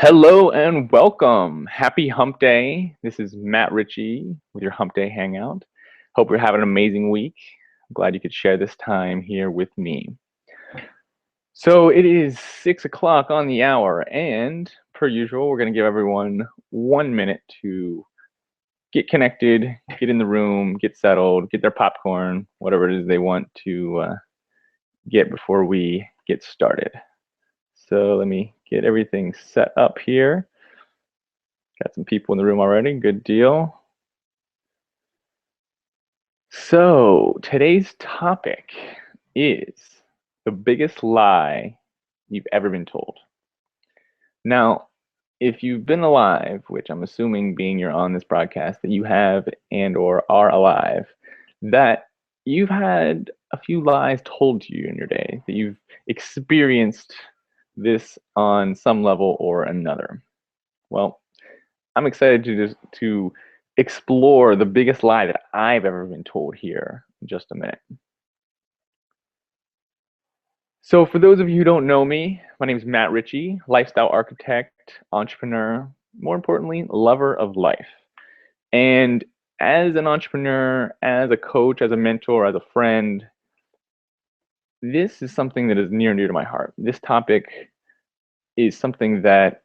Hello and welcome. Happy Hump Day. This is Matt Ritchie with your Hump Day Hangout. Hope you're having an amazing week. I'm glad you could share this time here with me. So it is 6 o'clock on the hour, and per usual, we're going to give everyone 1 minute to get connected, get in the room, get settled, get their popcorn, whatever it is they want to get before we get started. So let me get everything set up here. Got some people in the room already. Good deal. So today's topic is the biggest lie you've ever been told. Now, if you've been alive, which I'm assuming being you're on this broadcast that you have and or are alive, that you've had a few lies told to you in your day, that you've experienced this on some level or another. Well, I'm excited to explore the biggest lie that I've ever been told here in just a minute. So for those of you who don't know me, my name is Matt Ritchie, lifestyle architect, entrepreneur, more importantly, lover of life. And as an entrepreneur, as a coach, as a mentor, as a friend, this is something that is near and dear to my heart. This topic is something that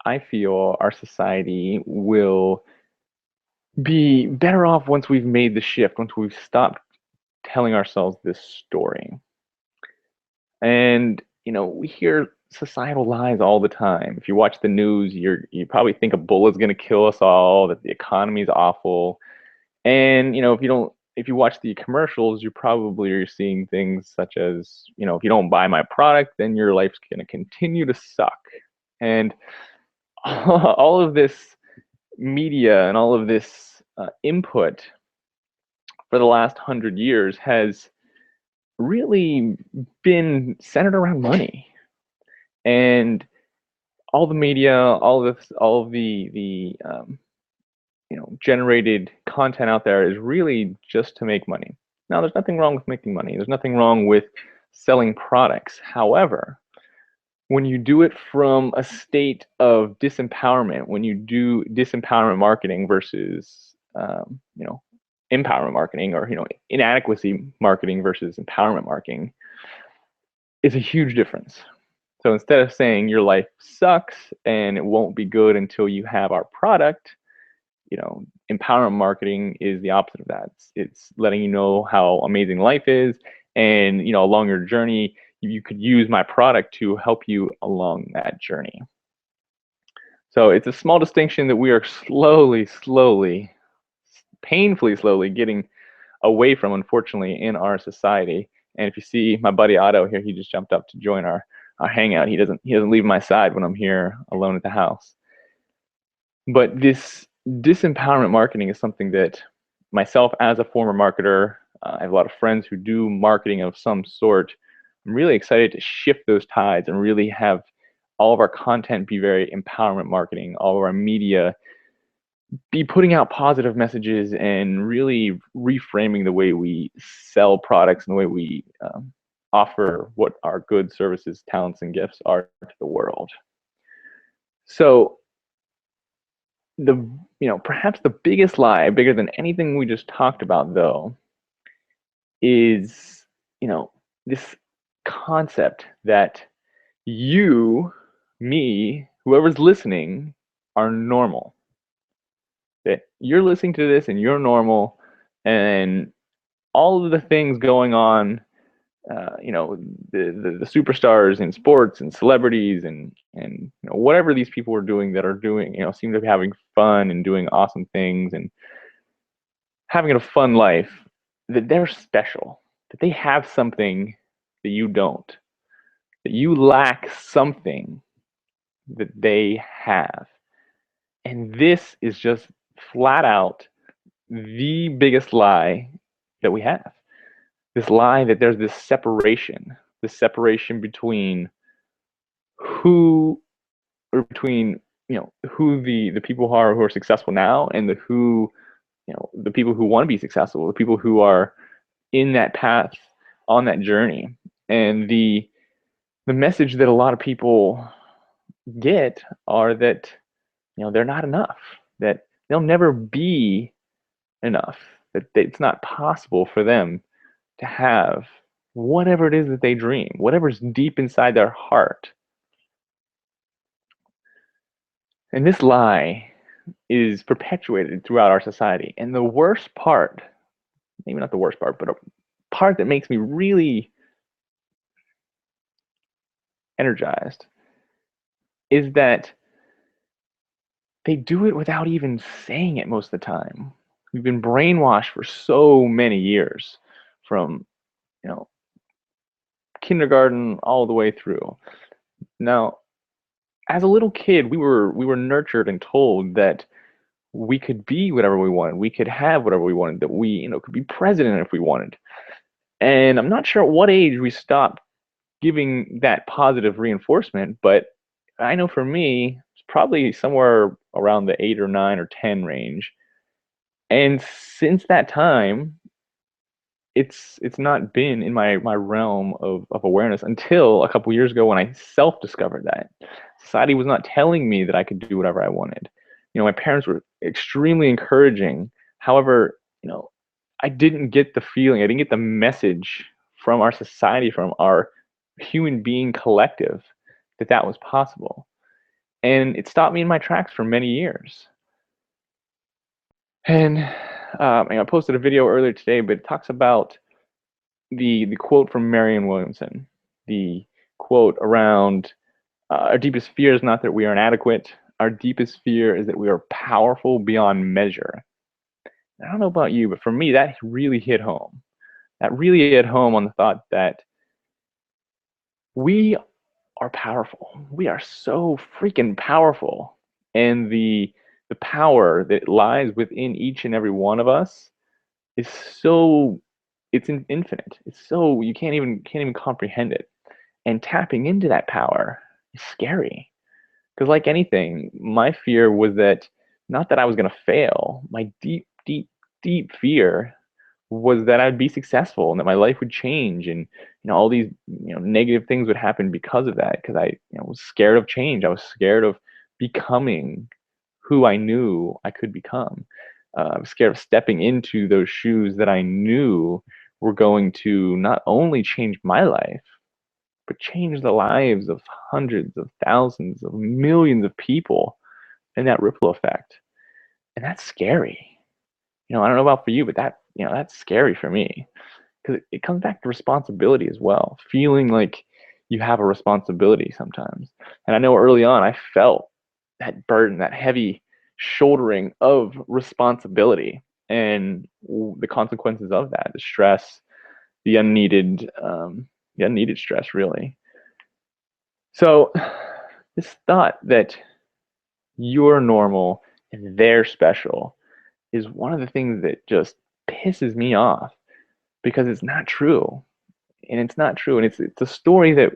I feel our society will be better off once we've made the shift, once we've stopped telling ourselves this story. And we hear societal lies all the time. If you watch the news, you probably think a bullet's going to kill us all, that the economy is awful. And if you watch the commercials, you probably are seeing things such as, if you don't buy my product, then your life's going to continue to suck. And all of this media and all of this input for the last 100 years has really been centered around money. And all the media, all of the generated content out there is really just to make money. Now, there's nothing wrong with making money. There's nothing wrong with selling products. However, when you do it from a state of disempowerment, when you do disempowerment marketing versus empowerment marketing, or inadequacy marketing versus empowerment marketing, is a huge difference. So instead of saying your life sucks and it won't be good until you have our product, empowerment marketing is the opposite of that. It's letting you know how amazing life is, and along your journey, you could use my product to help you along that journey. So it's a small distinction that we are slowly, painfully slowly getting away from, unfortunately, in our society. And if you see my buddy Otto here, he just jumped up to join our hangout. He doesn't leave my side when I'm here alone at the house. But this disempowerment marketing is something that myself, as a former marketer, I have a lot of friends who do marketing of some sort. I'm really excited to shift those tides and really have all of our content be very empowerment marketing, all of our media be putting out positive messages and really reframing the way we sell products and the way we offer what our goods, services, talents, and gifts are to the world. So perhaps the biggest lie, bigger than anything we just talked about, though, is this concept that you, me, whoever's listening, are normal. That you're listening to this and you're normal, and all of the things going on, the superstars in sports and celebrities and whatever these people are doing that are doing, seem to be having fun and doing awesome things and having a fun life, that they're special, that they have something that you don't, that you lack something that they have. And this is just flat out the biggest lie that we have. This lie that there's this separation between who, or between who the people are who are successful now, and the people who want to be successful, the people who are in that path, on that journey. And the message that a lot of people get are that, they're not enough, that they'll never be enough, that it's not possible for them to have whatever it is that they dream, whatever's deep inside their heart. And this lie is perpetuated throughout our society. And the worst part, maybe not the worst part, but a part that makes me really energized is that they do it without even saying it most of the time. We've been brainwashed for so many years, from, you know, kindergarten all the way through. Now, as a little kid, we were nurtured and told that we could be whatever we wanted, we could have whatever we wanted, that we, could be president if we wanted. And I'm not sure at what age we stopped giving that positive reinforcement, but I know for me, it's probably somewhere around the 8 or 9 or 10 range. And since that time, it's not been in my realm of awareness until a couple years ago when I self-discovered that. Society was not telling me that I could do whatever I wanted. My parents were extremely encouraging. However, I didn't get the feeling, I didn't get the message from our society, from our human being collective, that that was possible. And it stopped me in my tracks for many years. And I posted a video earlier today, but it talks about the quote from Marianne Williamson, the quote around our deepest fear is not that we are inadequate. Our deepest fear is that we are powerful beyond measure. And I don't know about you, but for me, that really hit home. That really hit home on the thought that we are powerful. We are so freaking powerful. And the power that lies within each and every one of us is so, it's infinite. It's so, you can't even comprehend it. And tapping into that power is scary. Because like anything, my fear was that, not that I was going to fail. My deep, deep, deep fear was that I'd be successful and that my life would change, and all these negative things would happen because of that. Because I was scared of change. I was scared of becoming who I knew I could become. I was scared of stepping into those shoes that I knew were going to not only change my life, but change the lives of hundreds of thousands of millions of people, and that ripple effect. And that's scary. I don't know about for you, but that's scary for me, because it comes back to responsibility as well, feeling like you have a responsibility sometimes. And I know early on I felt that burden, that heavy shouldering of responsibility, and the consequences of that, the stress, the unneeded stress, really. So this thought that you're normal and they're special is one of the things that just pisses me off, because it's not true. And it's not true. And it's a story that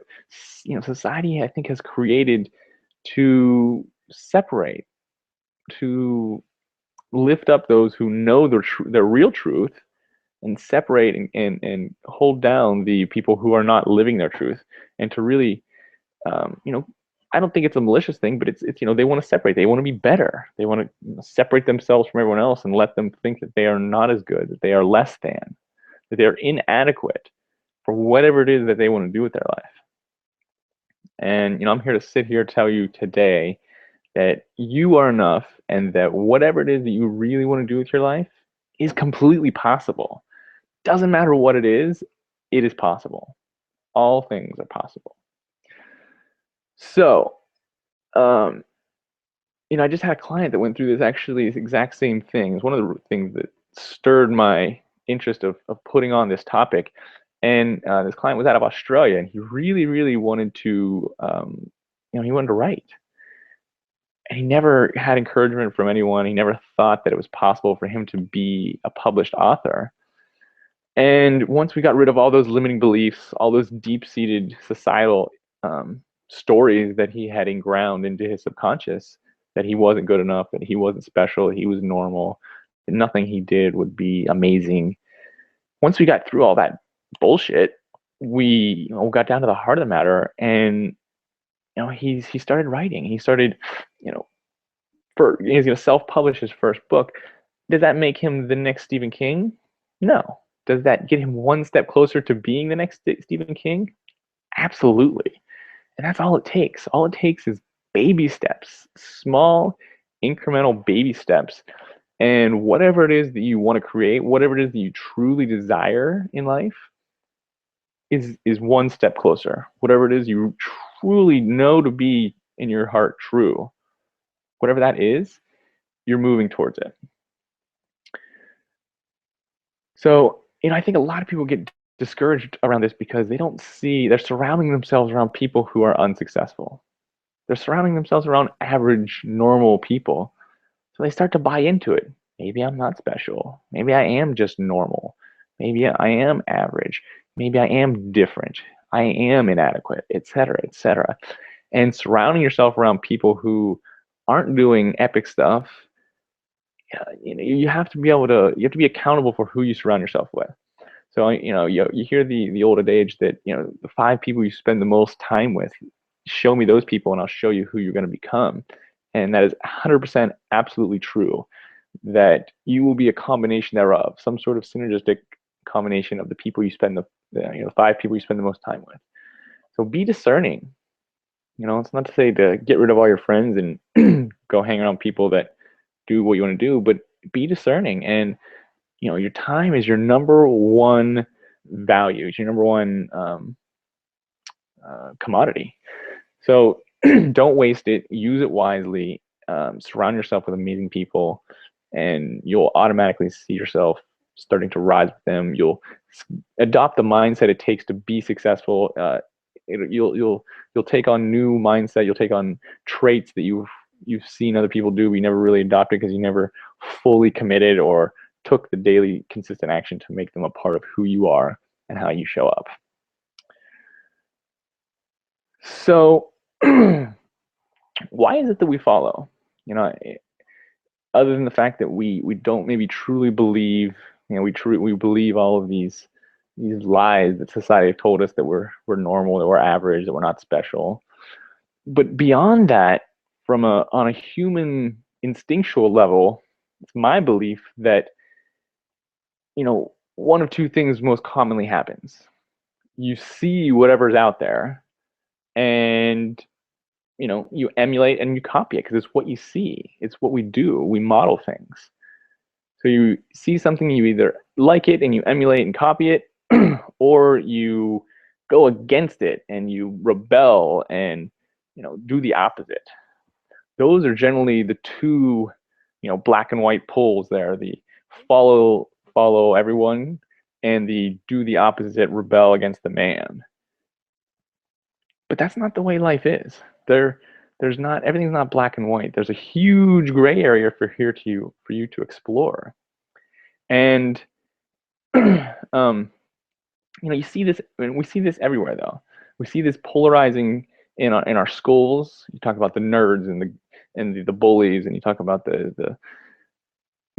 society, I think, has created to separate, to lift up those who know their real truth, and separate and hold down the people who are not living their truth, and to really um, you know, I don't think it's a malicious thing, but it's they want to separate. They want to be better. They want to separate themselves from everyone else and let them think that they are not as good, that they are less than, that they are inadequate for whatever it is that they want to do with their life. And I'm here to sit here tell you today that you are enough, and that whatever it is that you really want to do with your life is completely possible. Doesn't matter what it is possible. All things are possible. So, um, I just had a client that went through this exact same thing. It's one of the things that stirred my interest of putting on this topic. And this client was out of Australia, and he really, really wanted to, he wanted to write. And he never had encouragement from anyone. He never thought that it was possible for him to be a published author. And once we got rid of all those limiting beliefs, all those deep-seated societal stories that he had inground into his subconscious, that he wasn't good enough, that he wasn't special, that he was normal, that nothing he did would be amazing. Once we got through all that bullshit, we got down to the heart of the matter, and he started writing. He started, you know, he's going to self-publish his first book. Does that make him the next Stephen King? No. Does that get him one step closer to being the next Stephen King? Absolutely. And that's all it takes. All it takes is baby steps, small, incremental baby steps. And whatever it is that you want to create, whatever it is that you truly desire in life, is one step closer. Whatever it is you truly know to be in your heart true, whatever that is, you're moving towards it. So, I think a lot of people get discouraged around this because they're surrounding themselves around people who are unsuccessful. They're surrounding themselves around average, normal people. So they start to buy into it. Maybe I'm not special. Maybe I am just normal. Maybe I am average. Maybe I am different. I am inadequate, etc., etc. And surrounding yourself around people who aren't doing epic stuff, you have to be accountable for who you surround yourself with. So you hear the old adage that the 5 people you spend the most time with, show me those people and I'll show you who you're going to become. And that is 100% absolutely true, that you will be a combination thereof, some sort of synergistic combination of the people you spend the 5 people you spend the most time with. So be discerning. It's not to say to get rid of all your friends and go hang around people that do what you want to do, but be discerning. And your time is your number one value. It's your number one commodity. So don't waste it. Use it wisely. Surround yourself with amazing people, and you'll automatically see yourself starting to rise with them. You'll adopt the mindset it takes to be successful. You'll take on new mindset. You'll take on traits that you've seen other people do, but you never really adopted because you never fully committed or took the daily consistent action to make them a part of who you are and how you show up. So why is it that we follow? Other than the fact that we don't maybe truly believe, we believe all of these lies that society told us, that we're normal, that we're average, that we're not special. But beyond that, on a human instinctual level, it's my belief that one of two things most commonly happens. You see whatever's out there, and you emulate and you copy it because it's what you see. It's what we do. We model things. So you see something, you either like it and you emulate and copy it, or you go against it and you rebel and do the opposite. Those are generally the two black and white poles there: the follow everyone, and the do the opposite, rebel against the man. But that's not the way life is. There's not, everything's not black and white. There's a huge gray area for you to explore. And you see this, we see this everywhere though. We see this polarizing in our schools. You talk about the nerds and the bullies, and you talk about the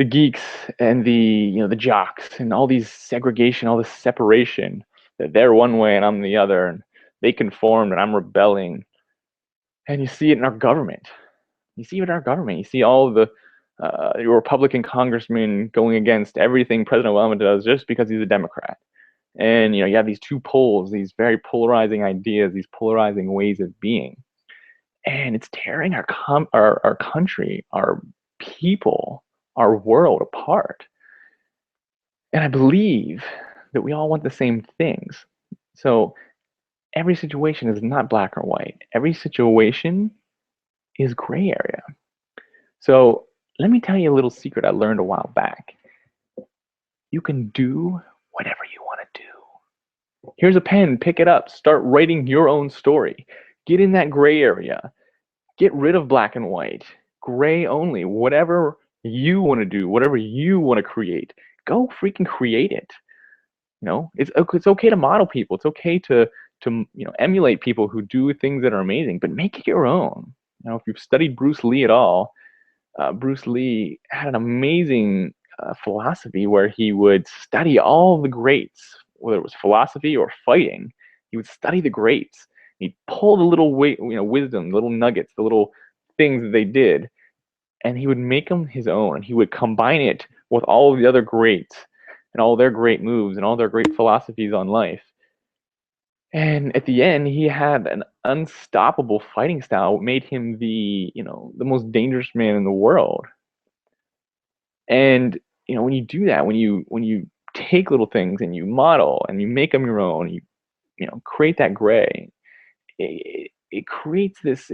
geeks and the jocks, and all these segregation, all this separation, that they're one way and I'm the other, and they conformed and I'm rebelling. And you see it in our government. You see it in our government. You see all the Republican congressmen going against everything President Obama does just because he's a Democrat. And you have these two poles, these very polarizing ideas, these polarizing ways of being, and it's tearing our country, our people, our world apart. And I believe that we all want the same things. So every situation is not black or white. Every situation is gray area. So let me tell you a little secret I learned a while back. You can do whatever you want to do. Here's a pen, pick it up, start writing your own story. Get in that gray area. Get rid of black and white. Gray only. Whatever you want to do, whatever you want to create, go freaking create it. It's okay to model people. It's okay to emulate people who do things that are amazing, but make it your own. If you've studied Bruce Lee at all, Bruce Lee had an amazing philosophy where he would study all the greats, whether it was philosophy or fighting. He would study the greats, He'd pull the little wisdom, little nuggets, the little things that they did, and he would make them his own. And he would combine it with all of the other greats and all their great moves and all their great philosophies on life. And at the end, he had an unstoppable fighting style, made him the most dangerous man in the world. And when you do that, when you take little things and you model and you make them your own, create that gray. It creates this.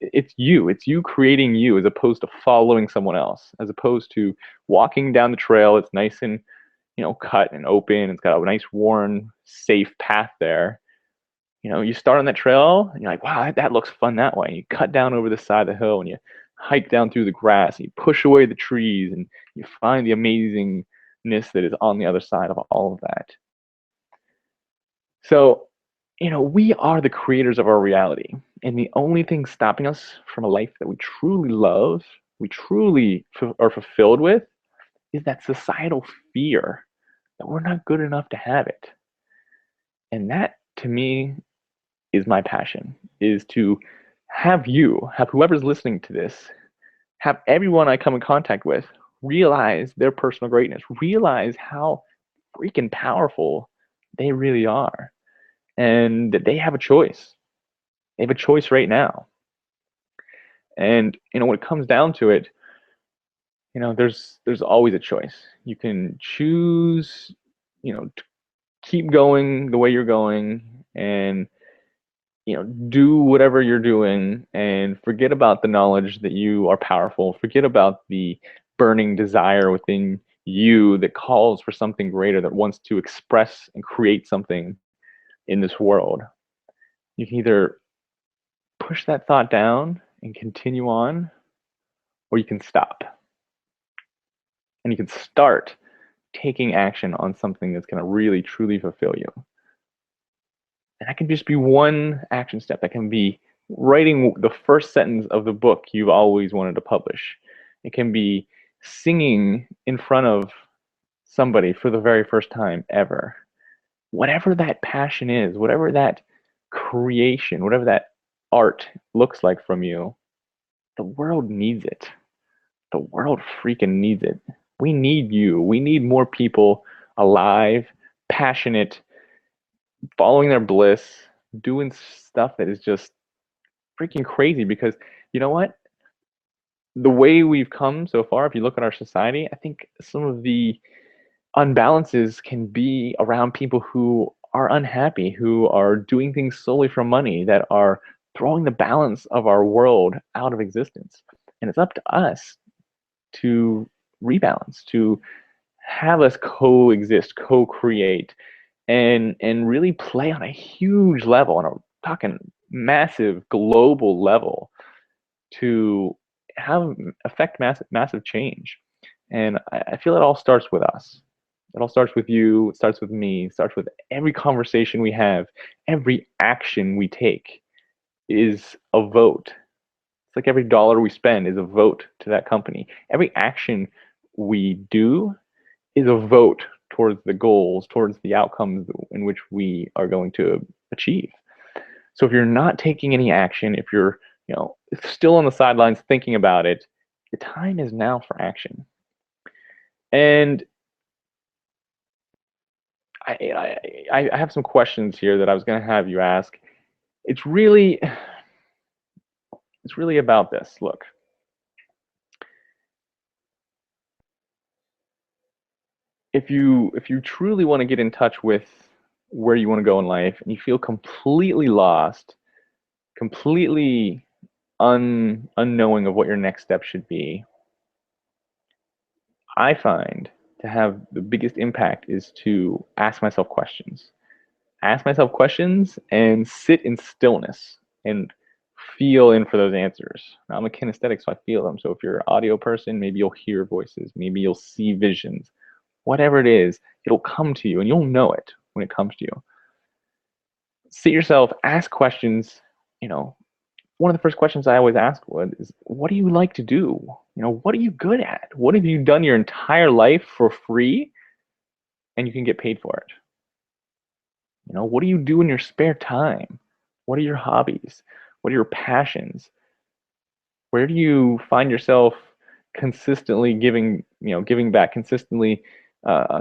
It's you creating you, as opposed to following someone else, as opposed to walking down the trail. It's nice and cut and open. It's got a nice worn safe path there. You start on that trail and you're like, wow, that looks fun that way. And you cut down over the side of the hill and you hike down through the grass and you push away the trees and you find the amazingness that is on the other side of all of that. So, we are the creators of our reality. And the only thing stopping us from a life that we truly love, we truly are fulfilled with, is that societal fear that we're not good enough to have it. And that, to me, is my passion, is to have whoever's listening to this, have everyone I come in contact with realize their personal greatness, realize how freaking powerful they really are, and that they have a choice. They have a choice right now. And when it comes down to it, there's always a choice. You can choose, to keep going the way you're going and do whatever you're doing and forget about the knowledge that you are powerful. Forget about the burning desire within you that calls for something greater, that wants to express and create something in this world. You can either push that thought down and continue on, or you can stop. And you can start taking action on something that's going to really, truly fulfill you. And that can just be one action step. That can be writing the first sentence of the book you've always wanted to publish. It can be singing in front of somebody for the very first time ever. Whatever that passion is, whatever that creation, whatever that art looks like from you, the world needs it. The world freaking needs it. We need you. We need more people alive, passionate, following their bliss, doing stuff that is just freaking crazy. Because you know what? The way we've come so far, if you look at our society, I think some of the unbalances can be around people who are unhappy, who are doing things solely for money, that are throwing the balance of our world out of existence. And it's up to us to rebalance, to have us coexist, co-create, and really play on a huge level, on a talking massive global level, to affect massive change. And I feel it all starts with us. It all starts with you. It starts with me. It starts with every conversation we have. Every action we take is a vote. It's like every dollar we spend is a vote to that company. Every action we do is a vote towards the goals, towards the outcomes in which we are going to achieve. So if you're not taking any action, if you're still on the sidelines thinking about it, the time is now for action. And I have some questions here that I was going to have you ask. It's really about this. Look, if you truly want to get in touch with where you want to go in life, and you feel completely lost, completely unknowing of what your next step should be, I find to have the biggest impact is to ask myself questions. Ask myself questions and sit in stillness and feel in for those answers. Now, I'm a kinesthetic, so I feel them. So if you're an audio person, maybe you'll hear voices, maybe you'll see visions. Whatever it is, it'll come to you, and you'll know it when it comes to you. Sit yourself, ask questions. One of the first questions I always ask is, what do you like to do? What are you good at? What have you done your entire life for free and you can get paid for it? What do you do in your spare time? What are your hobbies? What are your passions? Where do you find yourself consistently giving back, consistently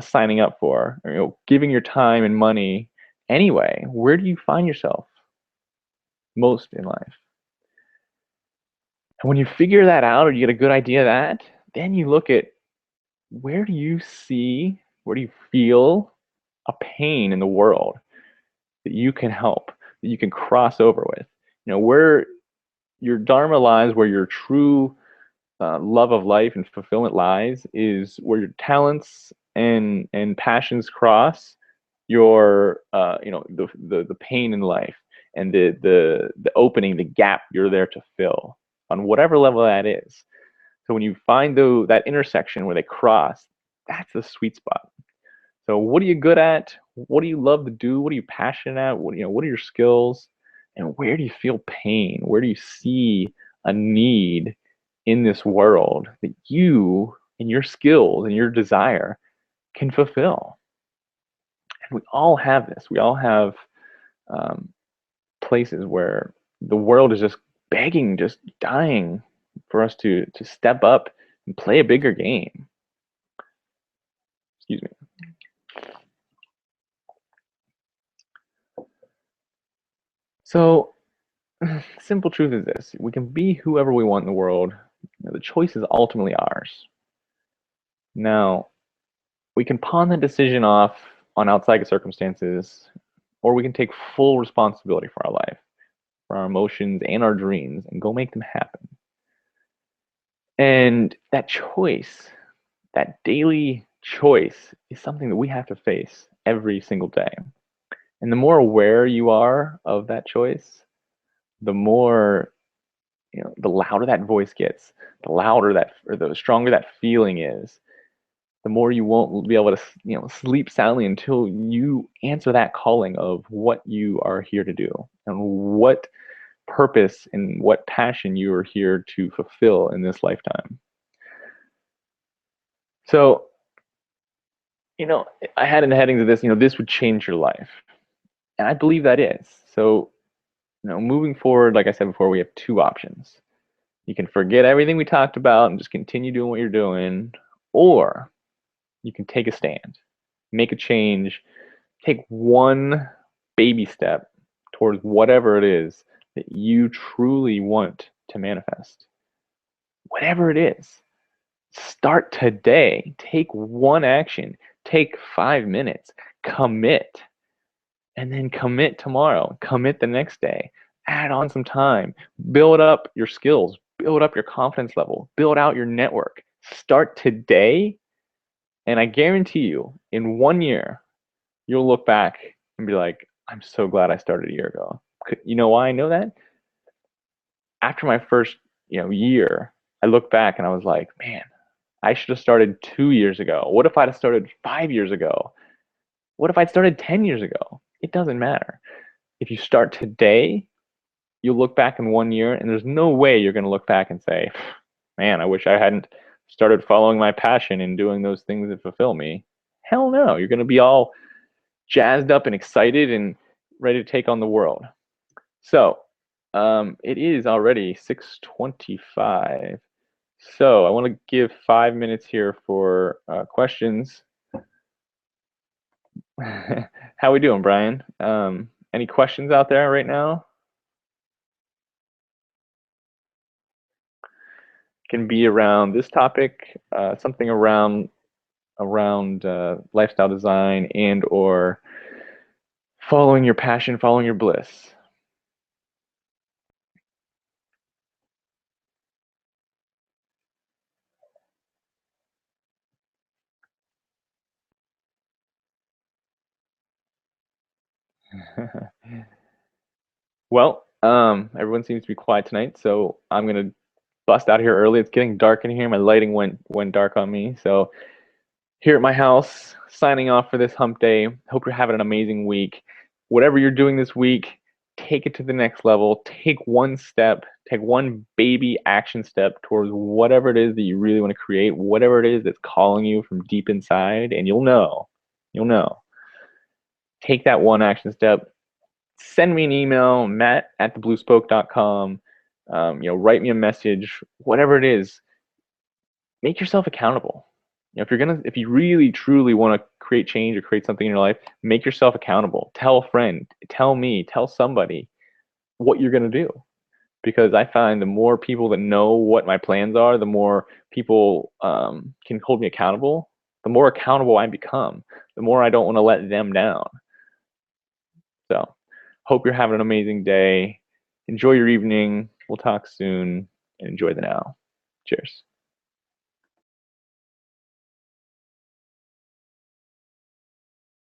signing up for, or, giving your time and money anyway? Where do you find yourself most in life? And when you figure that out, or you get a good idea of that, then you look at where do you see, where do you feel a pain in the world that you can help, that you can cross over with? Where your dharma lies, where your true love of life and fulfillment lies, is where your talents and passions cross your the pain in life, and the opening, the gap you're there to fill on whatever level that is. So when you find that intersection where they cross, that's the sweet spot. So what are you good at? What do you love to do? What are you passionate at? What are your skills? And where do you feel pain? Where do you see a need in this world that you and your skills and your desire can fulfill? And we all have this. We all have um, places where the world is just begging, just dying for us to step up and play a bigger game. Excuse me. So, simple truth is this: we can be whoever we want in the world. The choice is ultimately ours. Now, we can pawn the decision off on outside circumstances, or we can take full responsibility for our life, for our emotions and our dreams, and go make them happen. And that choice, that daily choice, is something that we have to face every single day. And the more aware you are of that choice, the more, the louder that voice gets, the louder that, or the stronger that feeling is, the more you won't be able to, sleep soundly until you answer that calling of what you are here to do and what purpose and what passion you are here to fulfill in this lifetime. So, I had in the headings of this, this would change your life. And I believe that is. So, moving forward, like I said before, we have two options. You can forget everything we talked about and just continue doing what you're doing, or you can take a stand, make a change, take one baby step towards whatever it is that you truly want to manifest. Whatever it is, start today. Take one action, take 5 minutes, commit, and then commit tomorrow, commit the next day, add on some time, build up your skills, build up your confidence level, build out your network. Start today, and I guarantee you, in 1 year, you'll look back and be like, I'm so glad I started a year ago. You know why I know that? After my first, year, I look back and I was like, man, I should have started 2 years ago. What if I'd have started 5 years ago? What if I'd started 10 years ago? It doesn't matter. If you start today, you'll look back in 1 year, and there's no way you're going to look back and say, man, I wish I hadn't started following my passion and doing those things that fulfill me. Hell no. You're going to be all jazzed up and excited and ready to take on the world. So, it is already 6:25. So I want to give 5 minutes here for questions. How we doing, Brian? Any questions out there right now? Can be around this topic, something around lifestyle design and/or following your passion, following your bliss. Well, everyone seems to be quiet tonight, so I'm gonna bust out here early. It's getting dark in here. My lighting went dark on me, so here at my house, signing off for this hump day. Hope you're having an amazing week. Whatever you're doing this week, take it to the next level. Take one step, take one baby action step towards whatever it is that you really want to create, whatever it is that's calling you from deep inside, and you'll know. Take that one action step, send me an email, matt@thebluespoke.com. Write me a message, whatever it is. Make yourself accountable. If you really truly want to create change or create something in your life, make yourself accountable. Tell a friend, tell me, tell somebody what you're going to do. Because I find the more people that know what my plans are, the more people can hold me accountable, the more accountable I become, the more I don't want to let them down. So, hope you're having an amazing day. Enjoy your evening. We'll talk soon and enjoy the now. Cheers.